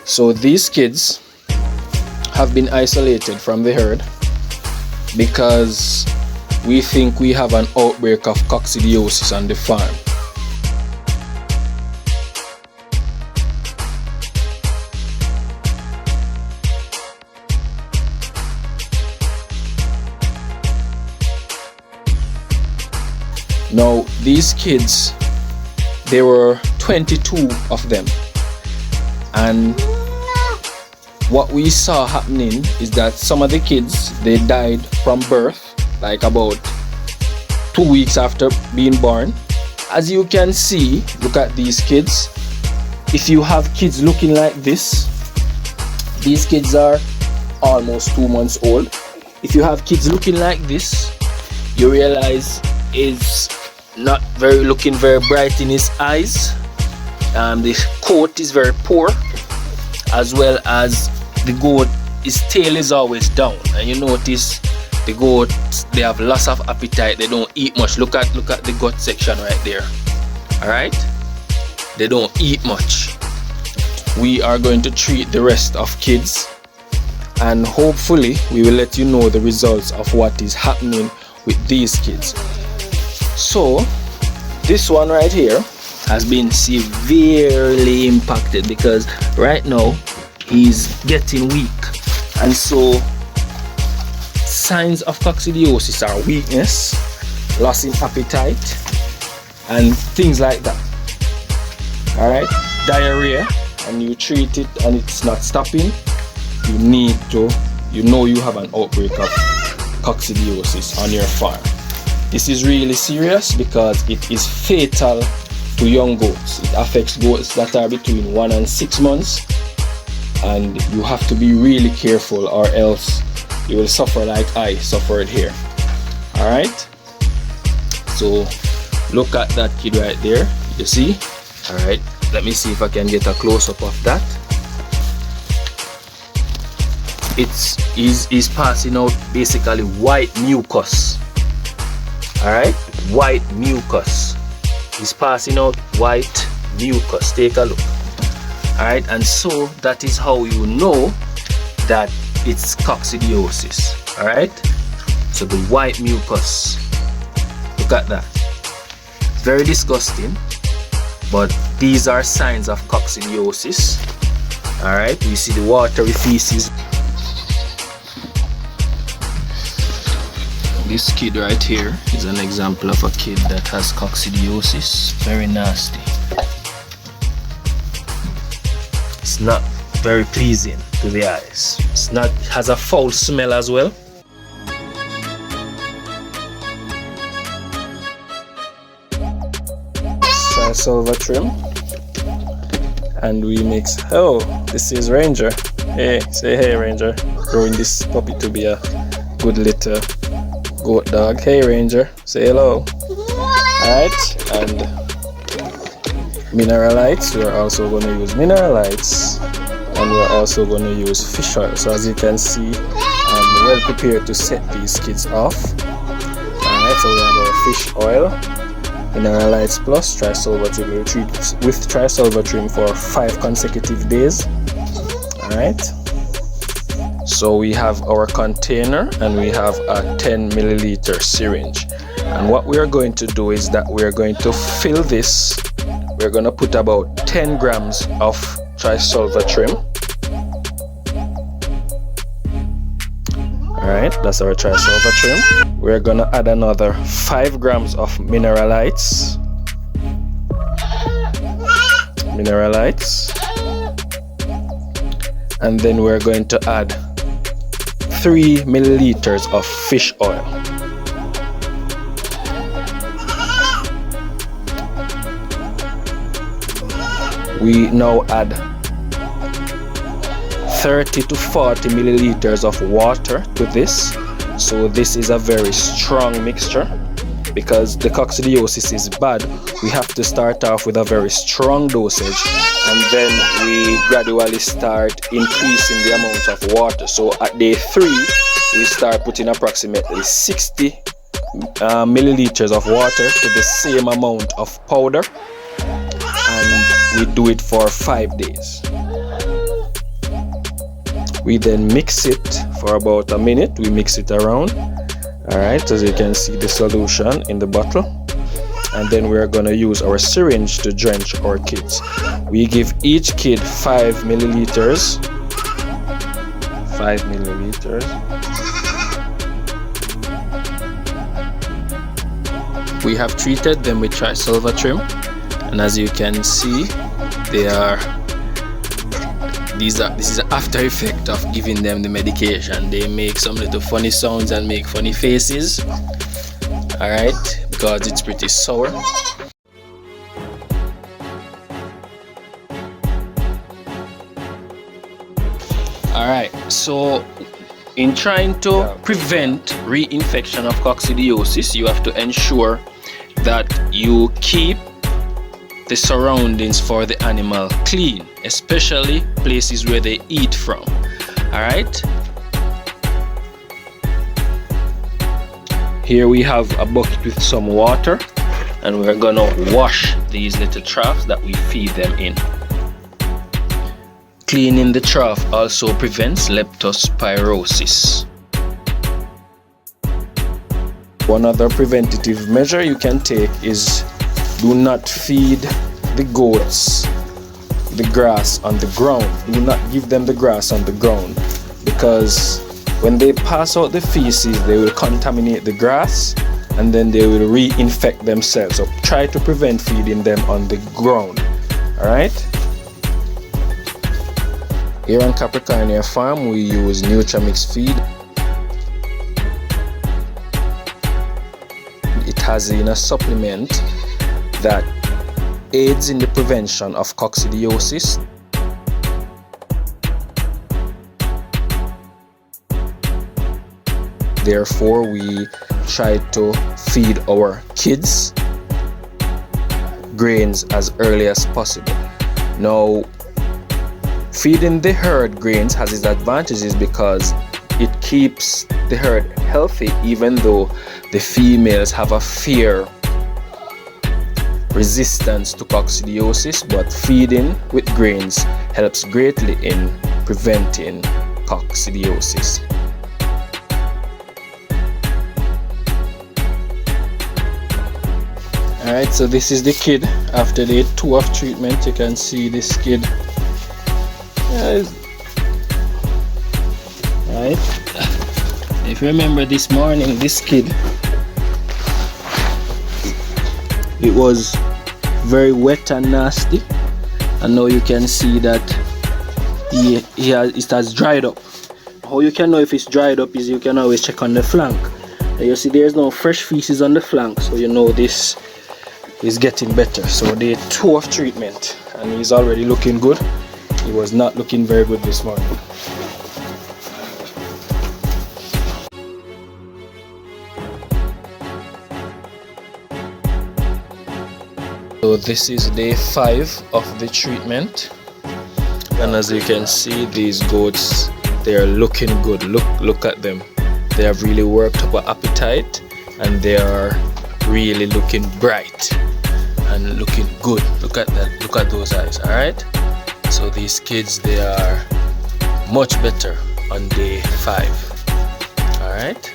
So these kids have been isolated from the herd because we think we have an outbreak of coccidiosis on the farm. Now these kids, there were 22 of them, and what we saw happening is that some of the kids, they died from birth, like about 2 weeks after being born. As you can see, look at these kids. If you have kids looking like this, these kids are almost 2 months old. If you have kids looking like this, you realize is not looking very bright in his eyes. The coat is very poor, as well as the goat, his tail is always down, and you notice the goats, they have loss of appetite, they don't eat much. Look at the gut section right there. All right, they don't eat much. We are going to treat the rest of kids, and hopefully we will let you know the results of what is happening with these kids. So this one right here has been severely impacted because right now he's getting weak, and so signs of coccidiosis are weakness, loss in appetite, and things like that. All right, diarrhea, and you treat it and it's not stopping, you need to, you know, you have an outbreak of coccidiosis on your farm. This is really serious because it is fatal to young goats. It affects goats that are between 1 and 6 months, and you have to be really careful or else you will suffer like I suffered here. All right, so look at that kid right there, you see. All right, let me see if I can get a close-up of that. He's passing out basically white mucus. All right, white mucus. He's passing out white mucus. Take a look. All right, and so that is how you know that it's coccidiosis. All right, so the white mucus, look at that. Very disgusting, but these are signs of coccidiosis. All right, you see the watery feces. This kid right here is an example of a kid that has coccidiosis. Very nasty. It's not very pleasing to the eyes. It's not, has a foul smell as well. Trisulvitrim, and we mix. Oh, this is Ranger. Hey, say hey, Ranger. Growing this puppy to be a good little goat dog. Hey, Ranger, say hello. Alright, and mineralites. We're also going to use mineralites, and we're also going to use fish oil. So as you can see, I'm well prepared to set these kids off. Alright, so we have our fish oil, mineralites plus Trisulvitrim. We'll treat with Trisulvitrim for 5 consecutive days. Alright, so we have our container and we have a 10 milliliter syringe, and what we are going to do is that we are going to fill this. We're going to put about 10 grams of Trisulvitrim. Alright, that's our Trisulvitrim. We're going to add another 5 grams of mineralites. And then we're going to add 3 milliliters of fish oil. We now add 30 to 40 milliliters of water to this. So this is a very strong mixture. Because the coccidiosis is bad, we have to start off with a very strong dosage, and then we gradually start increasing the amount of water. So at day 3, we start putting approximately 60 milliliters of water to the same amount of powder, and we do it for 5 days. We then mix it for about a minute. We mix it around. Alright, as you can see the solution in the bottle. And then we are going to use our syringe to drench our kids. We give each kid 5 milliliters. 5 milliliters. We have treated them with Trisulvitrim, and as you can see, this is an after effect of giving them the medication. They make some little funny sounds and make funny faces. Alright, because it's pretty sour. Alright, so in trying to prevent reinfection of coccidiosis, you have to ensure that you keep the surroundings for the animal clean, especially places where they eat from. Alright, here we have a bucket with some water, and we're gonna wash these little troughs that we feed them in. Cleaning the trough also prevents leptospirosis. One other preventative measure you can take is do not feed the goats the grass on the ground. Do not give them the grass on the ground, because when they pass out the feces, they will contaminate the grass and then they will reinfect themselves. So try to prevent feeding them on the ground. Alright? Here on Capricornia Farm, we use Nutramix feed. It has in a supplement that aids in the prevention of coccidiosis. Therefore, we try to feed our kids grains as early as possible. Now, feeding the herd grains has its advantages because it keeps the herd healthy, even though the females have a fair resistance to coccidiosis, but feeding with grains helps greatly in preventing coccidiosis. Alright, so this is the kid after day 2 of treatment. You can see this kid. Right, if you remember this morning, this kid, it was very wet and nasty, and now you can see that it has dried up. How you can know if it's dried up is you can always check on the flank. You see there's no fresh feces on the flank, so you know this is getting better. So day 2 of treatment, and he's already looking good. He was not looking very good this morning. So this is day 5 of the treatment, and as you can see, these goats, they are looking good. Look at them. They have really worked up an appetite, and they are really looking bright and looking good. Look at that. Look at those eyes. All right. So these kids, they are much better on day 5. All right.